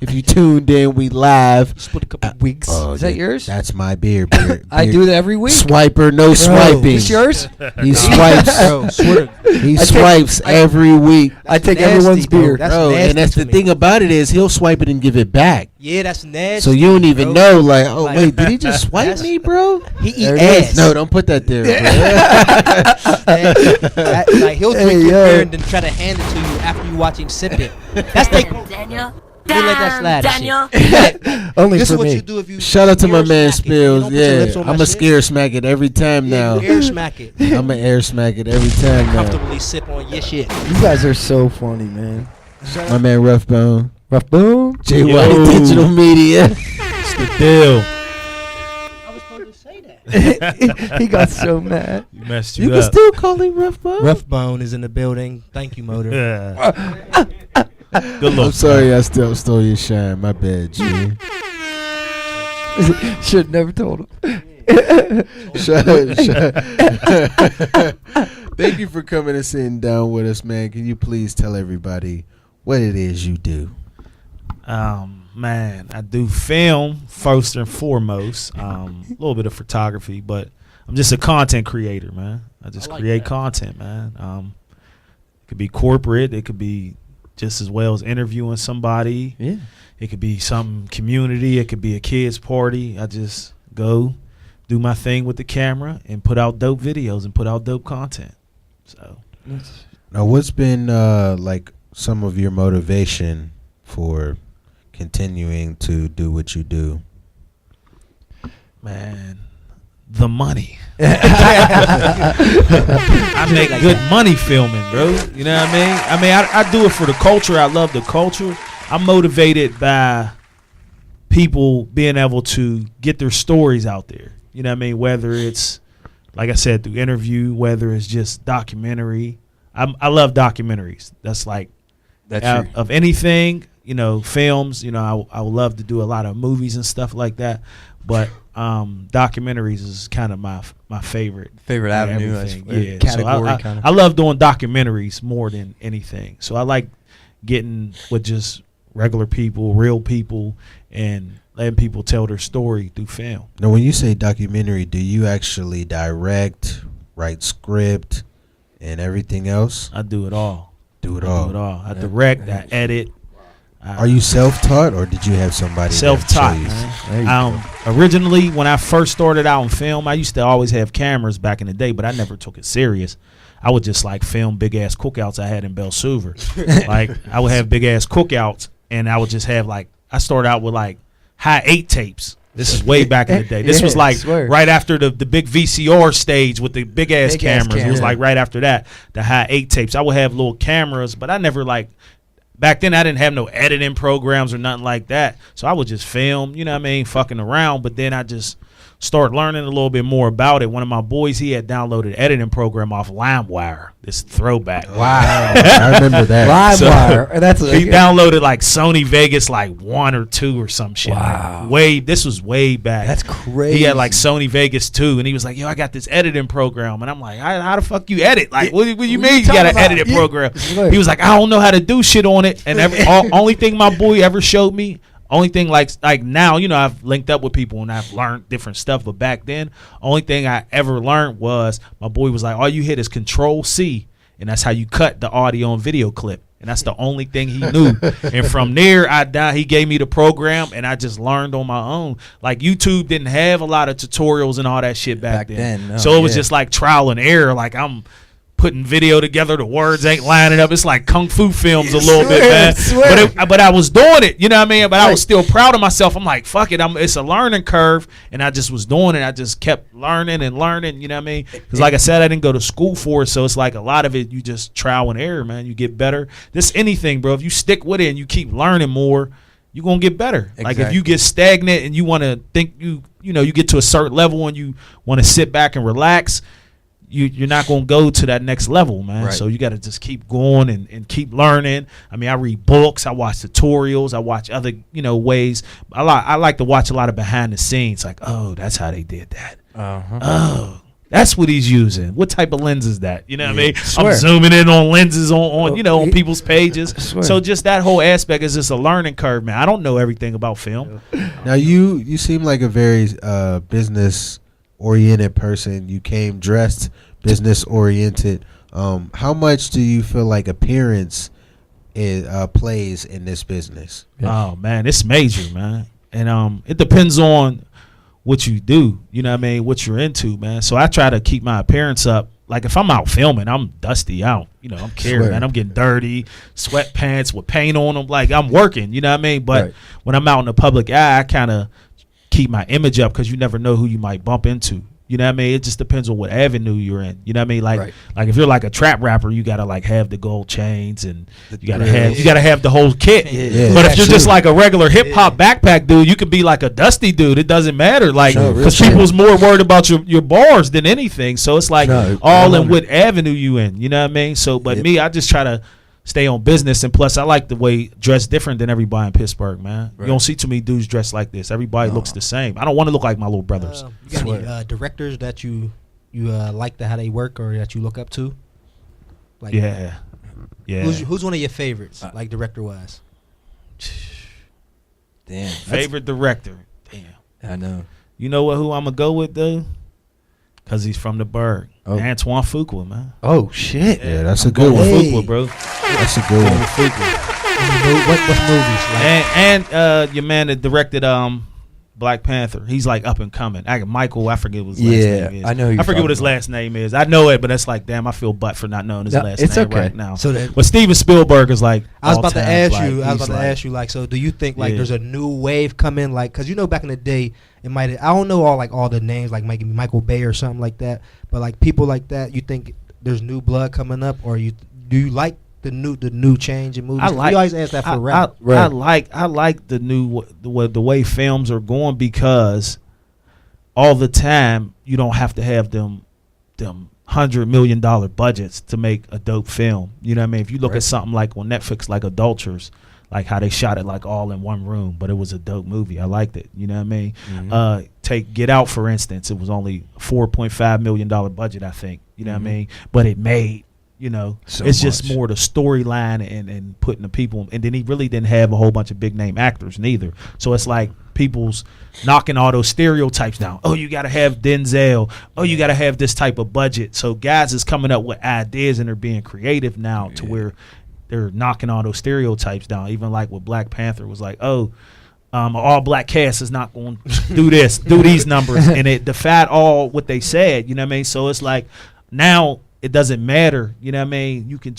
If you tuned in, we live. Just put a couple weeks. Is that yours? That's my beer. I do that every week. Swiper, no swiping. Is yours? He swipes. He swipes every week. I take Nasty, everyone's bro. beer. That's Bro, nasty and that's to the me. thing about it is he'll swipe it and give it back. Yeah, that's nasty. So you don't even know, like, oh Like, wait, did he just swipe that's- me, bro? He eat There it ass. is. No, don't put that there, Like he'll drink your beer and then try to hand it to you after you watch him sip it. That's like Daniel. let that slide. Daniel. Only This for is what me. you do if you. Shout out to my air man smack it. You Spillz. don't put your lips Yeah, on my I'm a shit. scare smack it every time now. Yeah, you air smack it. I'm a air smack it every time now. Comfortably sip on your shit. You guys are so funny, man. My man Ruffbone, Ruffbone. JY Yo. Digital Media. It's the deal. I was supposed to say that. He got so mad. You messed You you can up. still call him Ruffbone. Ruffbone is in the building. Thank you, Motor. Yeah. Good luck. I'm sorry, I still stole your shine. My bad, G. Should never told him. Thank you for coming and sitting down with us, man. Can you please tell everybody what it is you do? Man, I do film first and foremost. A little bit of photography, but I'm just a content creator, man. I just I like create that. content, man. It could be corporate. It could be just as well as interviewing somebody. Yeah. It could be some community. It could be a kid's party. I just go do my thing with the camera and put out dope videos and put out dope content. So Now, what's been like some of your motivation for continuing to do what you do? man, the money. I make good money filming, bro. You know what I mean? I do it for the culture. I love the culture. I'm motivated by people being able to get their stories out there. You know what I mean? Whether it's, like I said, through interview, whether it's just documentary. I love documentaries. That's like, of anything, you know, films, you know, I would love to do a lot of movies and stuff like that. But documentaries is kind of my favorite avenue, everything. yeah. So Category kind of. I love doing documentaries more than anything. So I like getting with just regular people, real people, and letting people tell their story through film. Now, when you say documentary, do you actually direct, write script, and everything else? I do it all. Do it I all. do it all. I direct, I edit. Are you self-taught, or did you have somebody that Self-taught, show you? man. Originally, when I first started out in film, I used to always have cameras back in the day, but I never took it serious. I would just like film big ass cookouts I had in Bell Suver. Like I would have big ass cookouts, and I would just have like, I started out with like high 8 tapes. This is way back in the day. This was like right after the big VCR stage with the big ass cameras. It was like right after that, the high 8 tapes. I would have little cameras, but I never like, back then I didn't have no editing programs or nothing like that. So I would just film, you know what I mean, fucking around. But then I just started learning a little bit more about it. One of my boys, he had downloaded an editing program off LimeWire. This throwback. Wow. I remember that. LimeWire. He downloaded like Sony Vegas like 1 or 2 or some shit. Wow. This was way back. That's crazy. He had like Sony Vegas 2, and he was like, yo, I got this editing program. And I'm like, how the fuck you edit? Like, what do you mean you got an editing program? He was like, I don't know how to do shit on it. And only thing my boy ever showed me, only thing like now, you know, I've linked up with people and I've learned different stuff. But back then, only thing I ever learned was my boy was like, all you hit is Control C, and that's how you cut the audio and video clip. And that's the only thing he knew. And from there, he gave me the program, and I just learned on my own. Like YouTube didn't have a lot of tutorials and all that shit back then. No, so it was just like trial and error. Like I'm putting video together, the words ain't lining up. It's like kung fu films a little bit, man. But I was doing it, you know what I mean? But I was still proud of myself. I'm like, fuck it, it's a learning curve, and I just was doing it. I just kept learning, you know what I mean? Because like I said, I didn't go to school for it, so it's like a lot of it, you just trial and error, man. You get better. This anything, bro. If you stick with it and you keep learning more, you're going to get better. Exactly. Like if you get stagnant and you want to think you get to a certain level and you want to sit back and relax, you're not going to go to that next level, man. Right. So you got to just keep going and keep learning. I mean, I read books, I watch tutorials, I watch other, ways. I like to watch a lot of behind the scenes, like, oh, that's how they did that. Uh-huh. Oh, That's what he's using. What type of lens is that? You know what I mean? Swear. I'm zooming in on lenses on on people's pages. Swear. So just that whole aspect is just a learning curve, man. I don't know everything about film. Now you seem like a very business oriented person. You came dressed business oriented. How much do you feel like appearance plays in this business? Oh man, it's major, man. And it depends on what you do, you know what I mean, what you're into, man. So I try to keep my appearance up. Like if I'm out filming, I'm dusty out. You know, I'm carrying, man. I'm getting dirty, sweatpants with paint on them. Like I'm working, you know what I mean? But when I'm out in the public eye, I kind of keep my image up because you never know who you might bump into. You know what I mean? It just depends on what avenue you're in. You know what I mean? Like if you're like a trap rapper, you gotta like have the gold chains and you gotta have the whole kit. Yeah. But if you're just like a regular hip hop backpack dude, you could be like a dusty dude. It doesn't matter. Like because people's more worried about your bars than anything. So it's like all in what avenue you in. You know what I mean? So but me, I just try to stay on business, and plus I like the way dressed different than everybody in Pittsburgh, man. You don't see too many dudes dressed like this. Everybody looks the same. I don't want to look like my little brothers. You got any directors that you like how they work or that you look up to? Like yeah. Who's one of your favorites, like director wise? Damn. Favorite director. Damn. I know. You know what? Who I'm gonna go with though? Cause he's from the Burgh. Antoine Fuqua, man. Oh shit. Yeah, that's a good one. Fuqua, bro. That's a good one. What movies? Like? And your man that directed Black Panther. He's like up and coming. Michael, I forget what his last name is. I know. I forget what his last name is. I know it, but it's like, damn, I feel butt for not knowing his last name right now. So but Steven Spielberg is like. I was about to ask you. Like, so do you think like there's a new wave coming? Like, cause back in the day, it might. I don't know all the names, like maybe Michael Bay or something like that. But like people like that, you think there's new blood coming up, or do you like the new change in movies? You always ask that for rap. I like the way films are going, because all the time you don't have to have them $100 million budgets to make a dope film. You know what I mean? If you look at something like on Netflix, like Adulterers, like how they shot it like all in one room, but it was a dope movie. I liked it. You know what I mean? Mm-hmm. Take Get Out, for instance. It was only $4.5 million budget, I think. You know what I mean? But it made, it's just more the storyline and putting the people. And then he really didn't have a whole bunch of big name actors neither. So it's like people's knocking all those stereotypes down. Oh, you got to have Denzel. Oh, you got to have this type of budget. So guys is coming up with ideas and they're being creative now to where they're knocking all those stereotypes down. Even like with Black Panther was like, all black cast is not going to do this, do these numbers. And it defied all what they said. You know what I mean? So it's like now it doesn't matter. You know what I mean? You could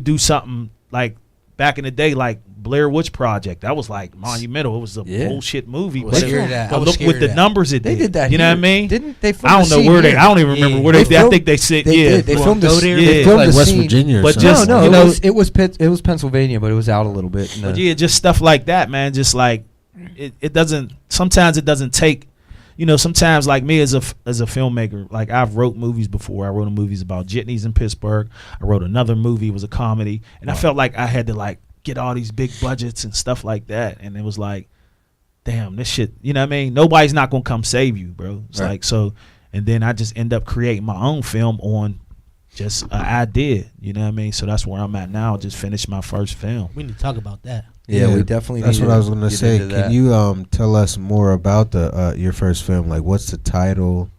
do something like back in the day, like Blair Witch Project. That was like monumental. It was a bullshit movie. But look with the numbers it did. They did that. You know what I mean? Didn't they? I don't know where they. I don't even remember where they. I think they said. They filmed go there. They filmed like the West scene. Virginia. But Or something. No. It was Pennsylvania, but it was out a little bit. But just stuff like that, man. Just like it doesn't. Sometimes it doesn't take. Sometimes like me as a filmmaker, like I've wrote movies before. I wrote movies about jitneys in Pittsburgh. I wrote another movie. It was a comedy, and I felt like I had to like get all these big budgets and stuff like that. And it was like, damn, this shit, you know what I mean? Nobody's not going to come save you, bro. It's like, so, and then I just end up creating my own film on just an idea, you know what I mean? So that's where I'm at now. Just finished my first film. We need to talk about that. Yeah, we definitely. That's what I was going to say. Can you tell us more about your first film? Like, what's the title?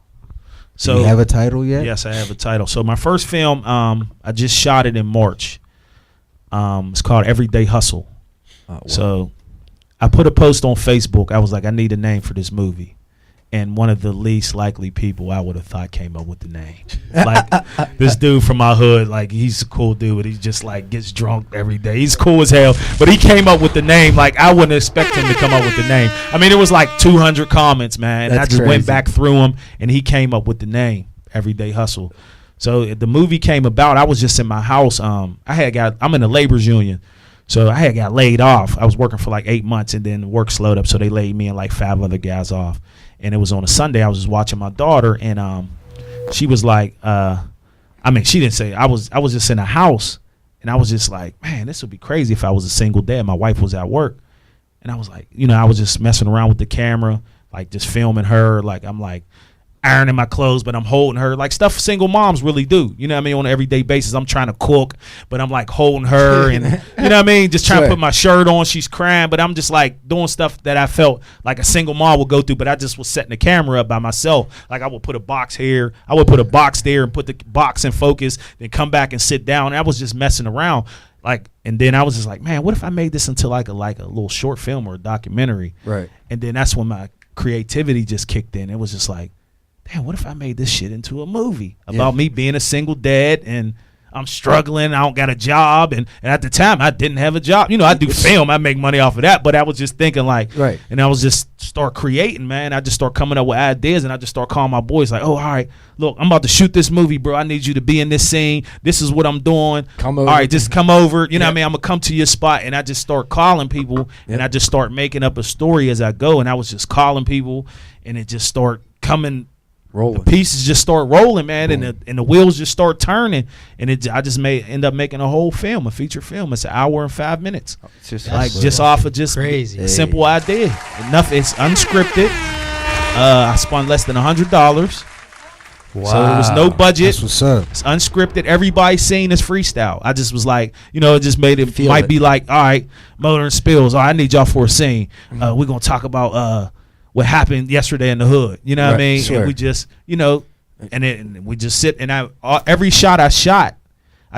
So, do you have a title yet? Yes, I have a title. So my first film, I just shot it in March. It's called Everyday Hustle. Oh, wow. So I put a post on Facebook. I was like, I need a name for this movie. And one of the least likely people I would have thought came up with the name. Like this dude from my hood, like he's a cool dude, but he just like gets drunk every day. He's cool as hell. But he came up with the name. Like I wouldn't expect him to come up with the name. I mean, it was like 200 comments, man. And I just went back through them and he came up with the name, Everyday Hustle. So the movie came about. I was just in my house. I'm in a labor's union. So I had got laid off. I was working for like 8 months and then work slowed up. So they laid me and like 5 other guys off. And it was on a Sunday. I was just watching my daughter and she was like, she didn't say, I was just in a house and I was just like, man, this would be crazy if I was a single dad. My wife was at work. And I was like, I was just messing around with the camera, like just filming her. Like, I'm like, ironing my clothes, but I'm holding her, like stuff single moms really do. You know what I mean? On an everyday basis, I'm trying to cook, but I'm like holding her, and you know what I mean? Just trying to put my shirt on. She's crying, but I'm just like doing stuff that I felt like a single mom would go through. But I just was setting the camera up by myself. Like I would put a box here, I would put a box there, and put the box in focus, then come back and sit down. And I was just messing around. Like, and then I was just like, man, what if I made this into like a little short film or a documentary? Right. And then that's when my creativity just kicked in. It was just like, damn, what if I made this shit into a movie about me being a single dad and I'm struggling, I don't got a job, and at the time I didn't have a job. You know, I do film, I make money off of that, but I was just thinking like, and I was just start creating, man. I just start coming up with ideas, and I just start calling my boys like, oh, all right, look, I'm about to shoot this movie, bro. I need you to be in this scene. This is what I'm doing. Come over. All right, just come over. You know what I mean? I'm gonna come to your spot, and I just start calling people, and I just start making up a story as I go, and I was just calling people, and it just start coming. Rolling. The pieces just start rolling, man, and the wheels just start turning, and I just end up making a whole film, a feature film. It's an hour and 5 minutes, just off of just crazy simple idea. Enough. It's unscripted. I spent less than $100. Wow. So there was no budget. That's what's up. It's unscripted. Everybody's saying it's freestyle. I just was like, you know, it just made it might be like, all right, Motor and Spillz. I need y'all for a scene. We're gonna talk about what happened yesterday in the hood, you know what I mean? Sure. And we just, you know, and we just sit, and every shot I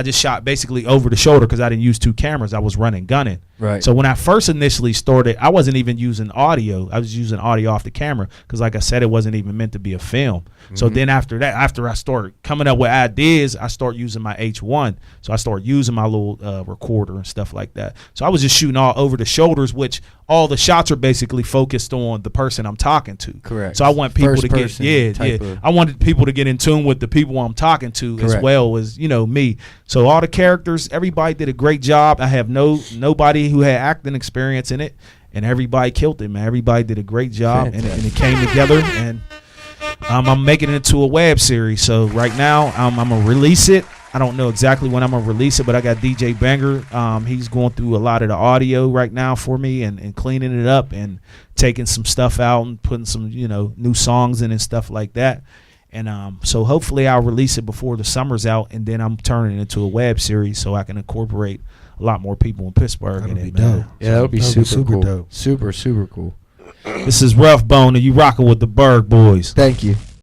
just shot basically over the shoulder because I didn't use 2 cameras. I was running, gunning. Right. So when I first initially started, I wasn't even using audio. I was using audio off the camera because, like I said, it wasn't even meant to be a film. Mm-hmm. So then after that, after I started coming up with ideas, I started using my H1. So I started using my little recorder and stuff like that. So I was just shooting all over the shoulders, which all the shots are basically focused on the person I'm talking to. Correct. So I want people to get, I wanted people to get in tune with the people I'm talking to as well as, you know, me. So all the characters, everybody did a great job. I have nobody who had acting experience in it, and everybody killed it, man. Everybody did a great job, and it came together, and I'm making it into a web series. So right now I'm gonna release it. I don't know exactly when I'm gonna release it, but I got DJ Banger. He's going through a lot of the audio right now for me and cleaning it up and taking some stuff out and putting some, you know, new songs in and stuff like that. And so hopefully I'll release it before the summer's out, and then I'm turning it into a web series so I can incorporate a lot more people in Pittsburgh in it, man. Yeah, that'll be super cool. Dope. Super cool. This is Ruffbone, and you rocking with the Burgh Boys. Thank you.